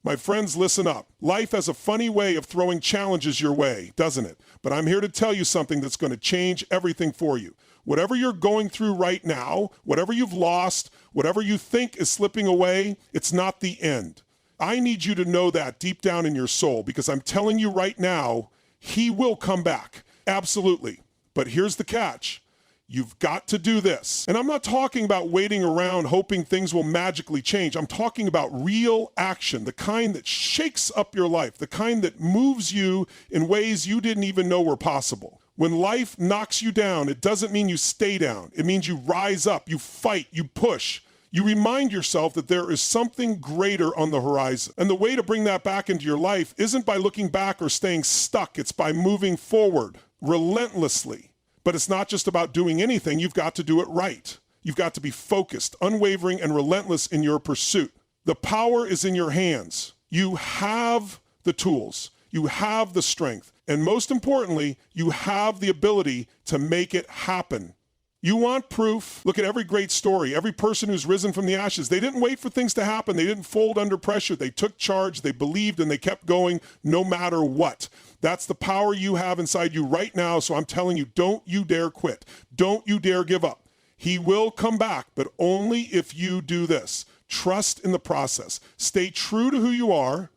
My friends, listen up. Life has a funny way of throwing challenges your way, doesn't it? But I'm here to tell you something that's going to change everything for you. Whatever you're going through right now, whatever you've lost, whatever you think is slipping away, it's not the end. I need you to know that deep down in your soul, because I'm telling you right now, he will come back. Absolutely. But here's the catch. You've got to do this. And I'm not talking about waiting around hoping things will magically change. I'm talking about real action, the kind that shakes up your life, the kind that moves you in ways you didn't even know were possible. When life knocks you down, it doesn't mean you stay down. It means you rise up, you fight, you push. You remind yourself that there is something greater on the horizon. And the way to bring that back into your life isn't by looking back or staying stuck. It's by moving forward relentlessly. But it's not just about doing anything. You've got to do it right. You've got to be focused, unwavering, and relentless in your pursuit. The power is in your hands. You have the tools. You have the strength. And most importantly, you have the ability to make it happen. You want proof? Look at every great story, every person who's risen from the ashes. They didn't wait for things to happen. They didn't fold under pressure. They took charge, they believed, and they kept going no matter what. That's the power you have inside you right now. So I'm telling you, don't you dare quit. Don't you dare give up. He will come back, but only if you do this. Trust in the process. Stay true to who you are.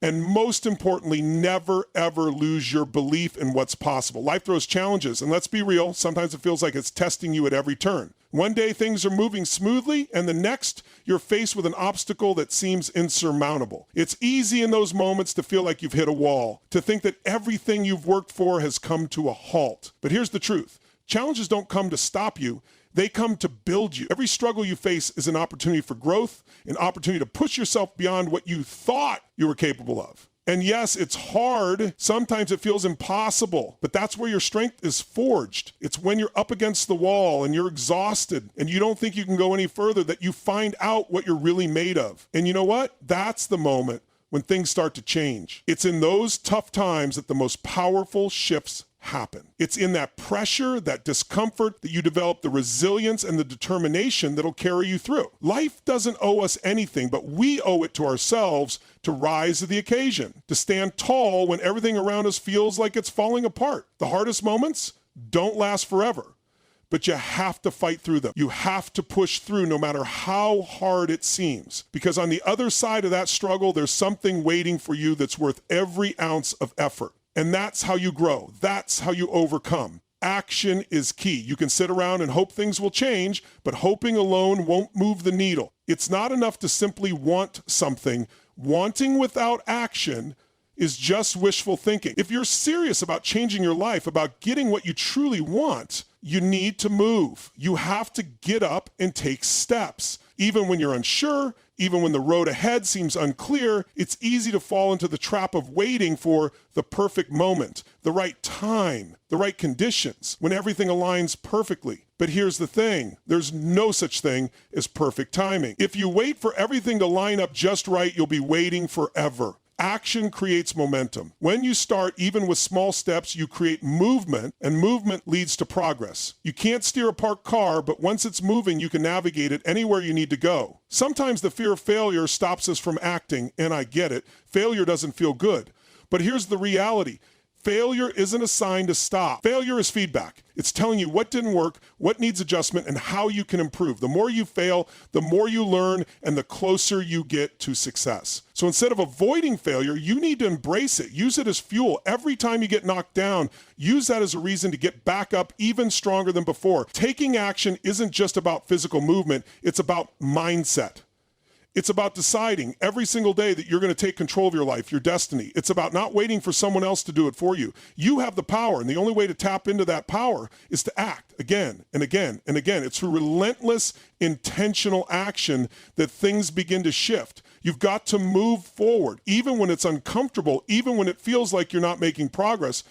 And most importantly, never, ever lose your belief in what's possible. Life throws challenges, and let's be real, sometimes it feels like it's testing you at every turn. One day things are moving smoothly, and the next you're faced with an obstacle that seems insurmountable. It's easy in those moments to feel like you've hit a wall, to think that everything you've worked for has come to a halt. But here's the truth. Challenges don't come to stop you. They come to build you. Every struggle you face is an opportunity for growth, an opportunity to push yourself beyond what you thought you were capable of. And yes, it's hard. Sometimes it feels impossible, but that's where your strength is forged. It's when you're up against the wall and you're exhausted and you don't think you can go any further that you find out what you're really made of. And you know what? That's the moment when things start to change. It's in those tough times that the most powerful shifts happen. It's in that pressure, that discomfort, that you develop the resilience and the determination that'll carry you through. Life doesn't owe us anything, but we owe it to ourselves to rise to the occasion, to stand tall when everything around us feels like it's falling apart. The hardest moments don't last forever, but you have to fight through them. You have to push through no matter how hard it seems, because on the other side of that struggle, there's something waiting for you that's worth every ounce of effort. And that's how you grow. That's how you overcome. Action is key. You can sit around and hope things will change, but hoping alone won't move the needle. It's not enough to simply want something. Wanting without action is just wishful thinking. If you're serious about changing your life, about getting what you truly want, you need to move. You have to get up and take steps. Even when you're unsure, even when the road ahead seems unclear, it's easy to fall into the trap of waiting for the perfect moment, the right time, the right conditions, when everything aligns perfectly. But here's the thing, there's no such thing as perfect timing. If you wait for everything to line up just right, you'll be waiting forever. Action creates momentum. When you start, even with small steps, you create movement, and movement leads to progress. You can't steer a parked car, but once it's moving, you can navigate it anywhere you need to go. Sometimes the fear of failure stops us from acting, and I get it. Failure doesn't feel good. But here's the reality. Failure isn't a sign to stop. Failure is feedback. It's telling you what didn't work, what needs adjustment, and how you can improve. The more you fail, the more you learn, and the closer you get to success. So instead of avoiding failure, you need to embrace it. Use it as fuel. Every time you get knocked down, use that as a reason to get back up even stronger than before. Taking action isn't just about physical movement. It's about mindset. It's about deciding every single day that you're going to take control of your life, your destiny. It's about not waiting for someone else to do it for you. You have the power, and the only way to tap into that power is to act again and again and again. It's through relentless, intentional action that things begin to shift. You've got to move forward, even when it's uncomfortable, even when it feels like you're not making progress.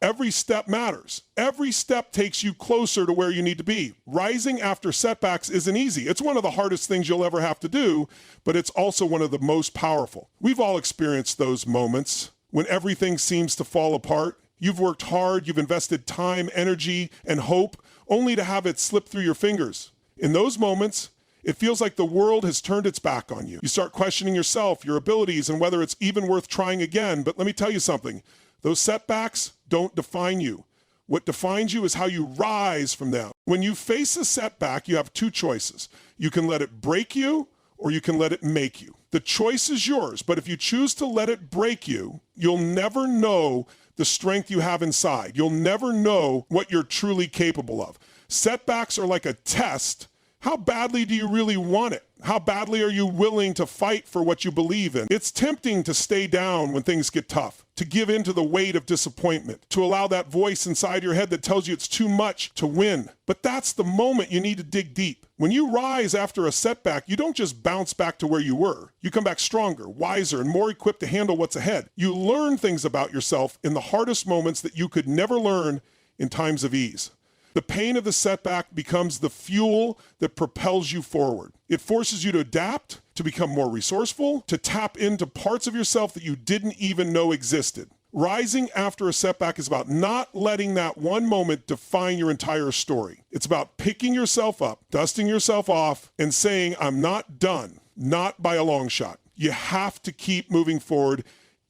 Every step matters. Every step takes you closer to where you need to be. Rising after setbacks isn't easy. It's one of the hardest things you'll ever have to do, but it's also one of the most powerful. We've all experienced those moments when everything seems to fall apart. You've worked hard, you've invested time, energy, and hope, only to have it slip through your fingers. In those moments, It feels like the world has turned its back on you. You start questioning yourself, your abilities, and whether it's even worth trying again. But let me tell you something. Those setbacks don't define you. What defines you is how you rise from them. When you face a setback, you have two choices. You can let it break you, or you can let it make you. The choice is yours, but if you choose to let it break you, you'll never know the strength you have inside. You'll never know what you're truly capable of. Setbacks are like a test. How badly do you really want it? How badly are you willing to fight for what you believe in? It's tempting to stay down when things get tough, to give in to the weight of disappointment, to allow that voice inside your head that tells you it's too much to win. But that's the moment you need to dig deep. When you rise after a setback, you don't just bounce back to where you were. You come back stronger, wiser, and more equipped to handle what's ahead. You learn things about yourself in the hardest moments that you could never learn in times of ease. The pain of the setback becomes the fuel that propels you forward. It forces you to adapt, to become more resourceful, to tap into parts of yourself that you didn't even know existed. Rising after a setback is about not letting that one moment define your entire story. It's about picking yourself up, dusting yourself off, and saying, I'm not done, not by a long shot. You have to keep moving forward,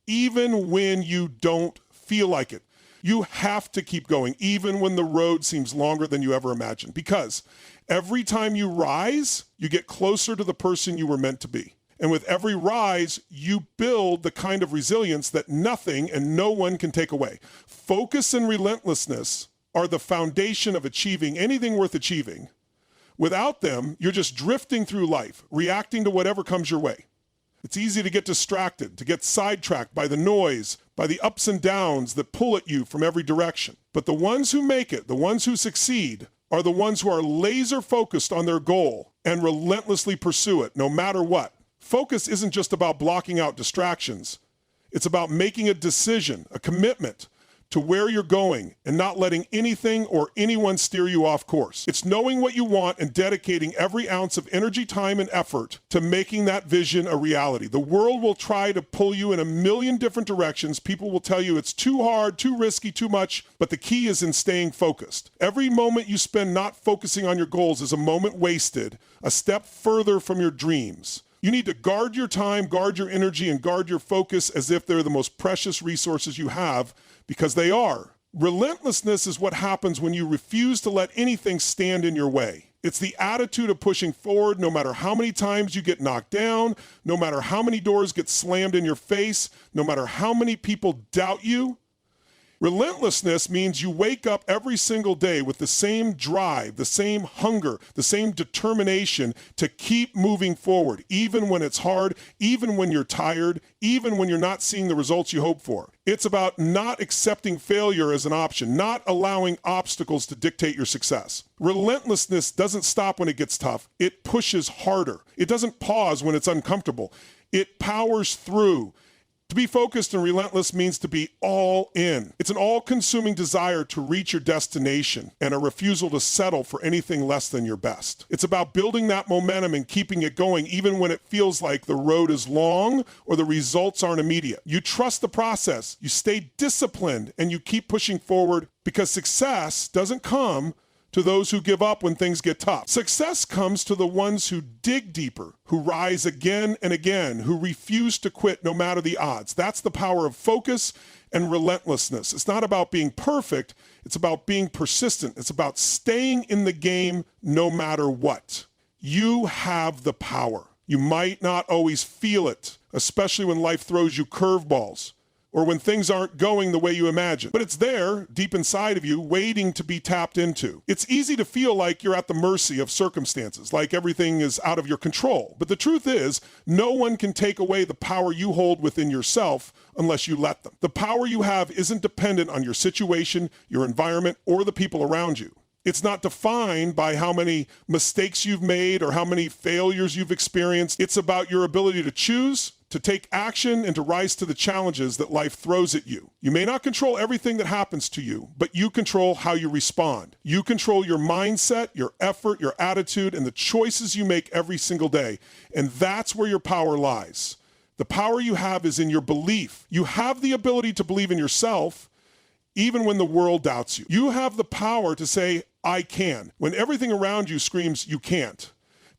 even when you don't feel like it. You have to keep going, even when the road seems longer than you ever imagined, because every time you rise, you get closer to the person you were meant to be. And with every rise, you build the kind of resilience that nothing and no one can take away. Focus and relentlessness are the foundation of achieving anything worth achieving. Without them, you're just drifting through life, reacting to whatever comes your way. It's easy to get distracted, to get sidetracked by the noise, by the ups and downs that pull at you from every direction. But the ones who make it, the ones who succeed, are the ones who are laser focused on their goal and relentlessly pursue it, no matter what. Focus isn't just about blocking out distractions. It's about making a decision, a commitment to where you're going and not letting anything or anyone steer you off course. It's knowing what you want and dedicating every ounce of energy, time, and effort to making that vision a reality. The world will try to pull you in a million different directions. People will tell you it's too hard, too risky, too much, but the key is in staying focused. Every moment you spend not focusing on your goals is a moment wasted, a step further from your dreams. You need to guard your time, guard your energy, and guard your focus as if they're the most precious resources you have, because they are. Relentlessness is what happens when you refuse to let anything stand in your way. It's the attitude of pushing forward no matter how many times you get knocked down, no matter how many doors get slammed in your face, no matter how many people doubt you. Relentlessness means you wake up every single day with the same drive, the same hunger, the same determination to keep moving forward, even when it's hard, even when you're tired, even when you're not seeing the results you hope for. It's about not accepting failure as an option, not allowing obstacles to dictate your success. Relentlessness doesn't stop when it gets tough. It pushes harder. It doesn't pause when it's uncomfortable. It powers through. To be focused and relentless means to be all in. It's an all-consuming desire to reach your destination and a refusal to settle for anything less than your best. It's about building that momentum and keeping it going even when it feels like the road is long or the results aren't immediate. You trust the process, you stay disciplined, and you keep pushing forward, because success doesn't come to those who give up when things get tough. Success comes to the ones who dig deeper, who rise again and again, who refuse to quit no matter the odds. That's the power of focus and relentlessness. It's not about being perfect, it's about being persistent. It's about staying in the game no matter what. You have the power. You might not always feel it, especially when life throws you curveballs, or when things aren't going the way you imagine. But it's there, deep inside of you, waiting to be tapped into. It's easy to feel like you're at the mercy of circumstances, like everything is out of your control. But the truth is, no one can take away the power you hold within yourself unless you let them. The power you have isn't dependent on your situation, your environment, or the people around you. It's not defined by how many mistakes you've made or how many failures you've experienced. It's about your ability to choose, to take action, and to rise to the challenges that life throws at you. You may not control everything that happens to you, but you control how you respond. You control your mindset, your effort, your attitude, and the choices you make every single day. And that's where your power lies. The power you have is in your belief. You have the ability to believe in yourself, even when the world doubts you. You have the power to say, I can, when everything around you screams, you can't.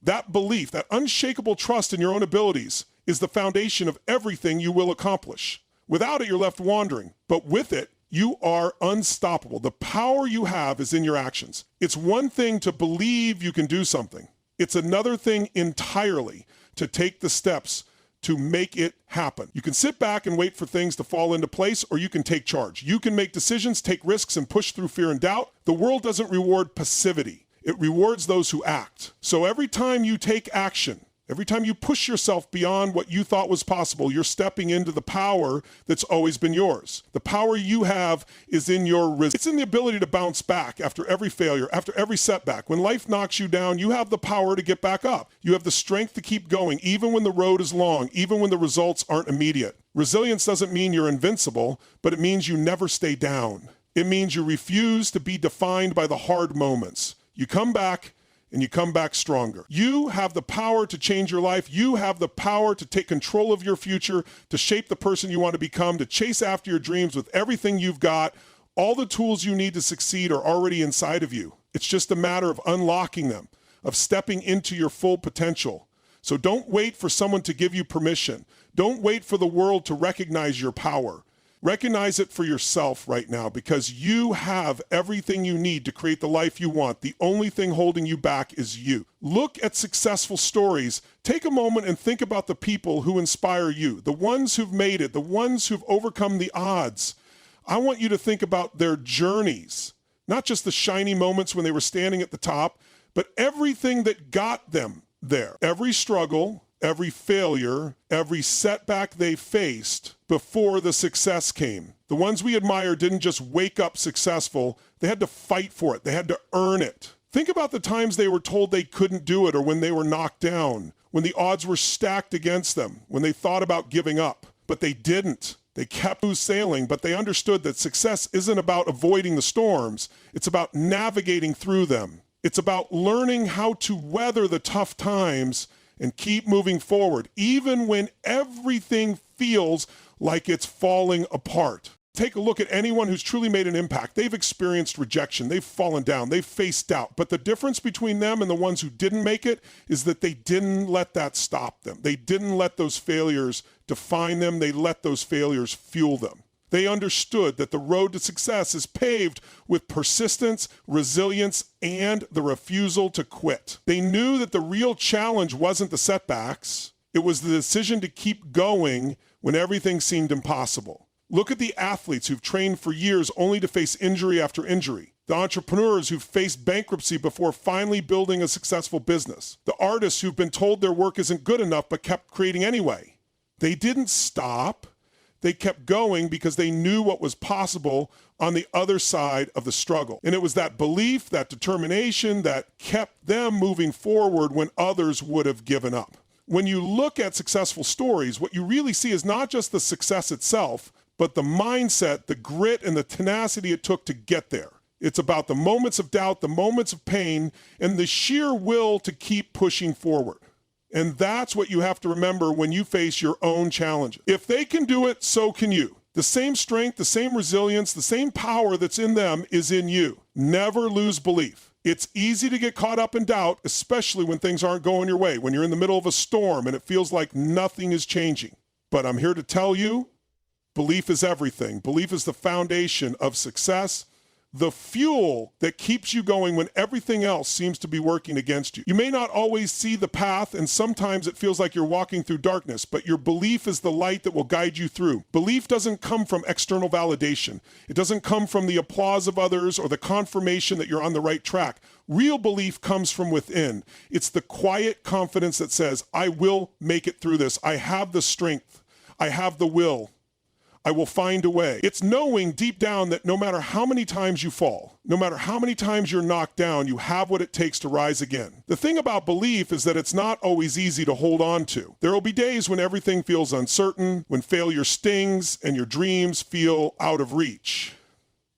That belief, that unshakable trust in your own abilities, is the foundation of everything you will accomplish. Without it, you're left wandering. But with it, you are unstoppable. The power you have is in your actions. It's one thing to believe you can do something. It's another thing entirely to take the steps to make it happen. You can sit back and wait for things to fall into place, or you can take charge. You can make decisions, take risks, and push through fear and doubt. The world doesn't reward passivity. It rewards those who act. So every time you take action, every time you push yourself beyond what you thought was possible, you're stepping into the power that's always been yours. The power you have is in your it's in the ability to bounce back after every failure, after every setback. When life knocks you down, you have the power to get back up. You have the strength to keep going, even when the road is long, even when the results aren't immediate. Resilience doesn't mean you're invincible, but it means you never stay down. It means you refuse to be defined by the hard moments. You come back, and you come back stronger. You have the power to change your life. You have the power to take control of your future, to shape the person you want to become, to chase after your dreams with everything you've got. All the tools you need to succeed are already inside of you. It's just a matter of unlocking them, of stepping into your full potential. So don't wait for someone to give you permission. Don't wait for the world to recognize your power. Recognize it for yourself right now, because you have everything you need to create the life you want. The only thing holding you back is you. Look at successful stories. Take a moment and think about the people who inspire you, the ones who've made it, the ones who've overcome the odds. I want you to think about their journeys, not just the shiny moments when they were standing at the top, but everything that got them there. Every struggle, every failure, every setback they faced before the success came. The ones we admire didn't just wake up successful, they had to fight for it, they had to earn it. Think about the times they were told they couldn't do it, or when they were knocked down, when the odds were stacked against them, when they thought about giving up, but they didn't. They kept sailing, but they understood that success isn't about avoiding the storms, it's about navigating through them. It's about learning how to weather the tough times and keep moving forward, even when everything feels like it's falling apart. Take a look at anyone who's truly made an impact. They've experienced rejection, they've fallen down, they've faced doubt. But the difference between them and the ones who didn't make it is that they didn't let that stop them. They didn't let those failures define them. They let those failures fuel them. They understood that the road to success is paved with persistence, resilience, and the refusal to quit. They knew that the real challenge wasn't the setbacks. It was the decision to keep going when everything seemed impossible. Look at the athletes who've trained for years only to face injury after injury. The entrepreneurs who've faced bankruptcy before finally building a successful business. The artists who've been told their work isn't good enough but kept creating anyway. They didn't stop. They kept going because they knew what was possible on the other side of the struggle. And it was that belief, that determination that kept them moving forward when others would have given up. When you look at successful stories, what you really see is not just the success itself, but the mindset, the grit, and the tenacity it took to get there. It's about the moments of doubt, the moments of pain, and the sheer will to keep pushing forward. And that's what you have to remember when you face your own challenge. If they can do it, so can you. The same strength, the same resilience, the same power that's in them is in you. Never lose belief. It's easy to get caught up in doubt, especially when things aren't going your way, when you're in the middle of a storm and it feels like nothing is changing. But I'm here to tell you, belief is everything. Belief is the foundation of success, the fuel that keeps you going when everything else seems to be working against you. You may not always see the path, and sometimes it feels like you're walking through darkness, but your belief is the light that will guide you through. Belief doesn't come from external validation. It doesn't come from the applause of others or the confirmation that you're on the right track. Real belief comes from within. It's the quiet confidence that says, I will make it through this. I have the strength. I have the will. I will find a way. It's knowing deep down that no matter how many times you fall, no matter how many times you're knocked down, you have what it takes to rise again. The thing about belief is that it's not always easy to hold on to. There will be days when everything feels uncertain, when failure stings, and your dreams feel out of reach.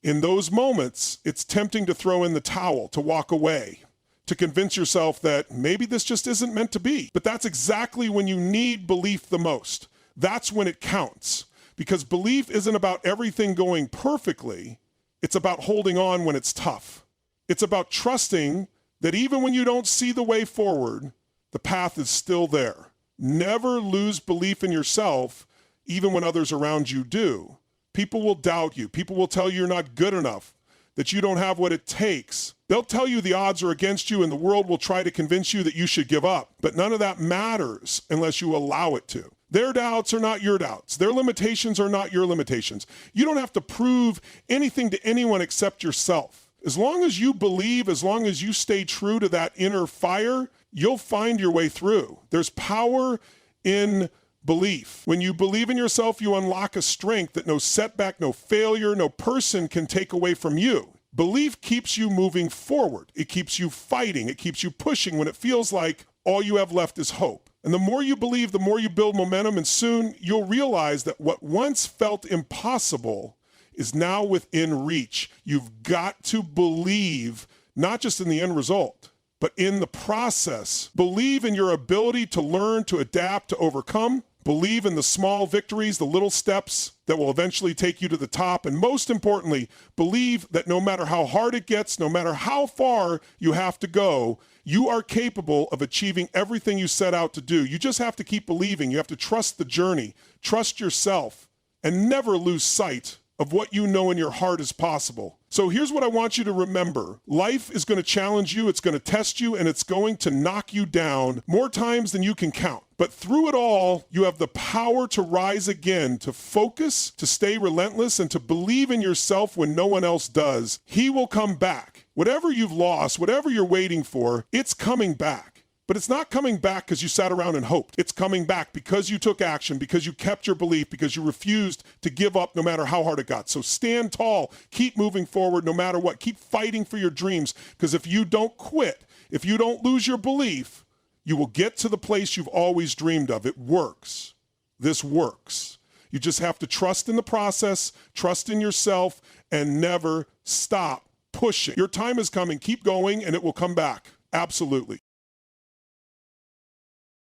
In those moments, it's tempting to throw in the towel, to walk away, to convince yourself that maybe this just isn't meant to be. But that's exactly when you need belief the most. That's when it counts. Because belief isn't about everything going perfectly. It's about holding on when it's tough. It's about trusting that even when you don't see the way forward, the path is still there. Never lose belief in yourself, even when others around you do. People will doubt you. People will tell you you're not good enough, that you don't have what it takes. They'll tell you the odds are against you and the world will try to convince you that you should give up. But none of that matters unless you allow it to. Their doubts are not your doubts. Their limitations are not your limitations. You don't have to prove anything to anyone except yourself. As long as you believe, as long as you stay true to that inner fire, you'll find your way through. There's power in belief. When you believe in yourself, you unlock a strength that no setback, no failure, no person can take away from you. Belief keeps you moving forward. It keeps you fighting. It keeps you pushing when it feels like all you have left is hope. And the more you believe, the more you build momentum, and soon you'll realize that what once felt impossible is now within reach. You've got to believe, not just in the end result, but in the process. Believe in your ability to learn, to adapt, to overcome. Believe in the small victories, the little steps that will eventually take you to the top. And most importantly, believe that no matter how hard it gets, no matter how far you have to go, you are capable of achieving everything you set out to do. You just have to keep believing. You have to trust the journey, trust yourself, and never lose sight of what you know in your heart is possible. So here's what I want you to remember. Life is going to challenge you, it's going to test you, and it's going to knock you down more times than you can count. But through it all, you have the power to rise again, to focus, to stay relentless, and to believe in yourself when no one else does. He will come back. Whatever you've lost, whatever you're waiting for, it's coming back. But it's not coming back because you sat around and hoped. It's coming back because you took action, because you kept your belief, because you refused to give up no matter how hard it got. So stand tall, keep moving forward no matter what. Keep fighting for your dreams, because if you don't quit, if you don't lose your belief, you will get to the place you've always dreamed of. It works. This works. You just have to trust in the process, trust in yourself, and never stop pushing. Your time is coming. Keep going, and it will come back. Absolutely.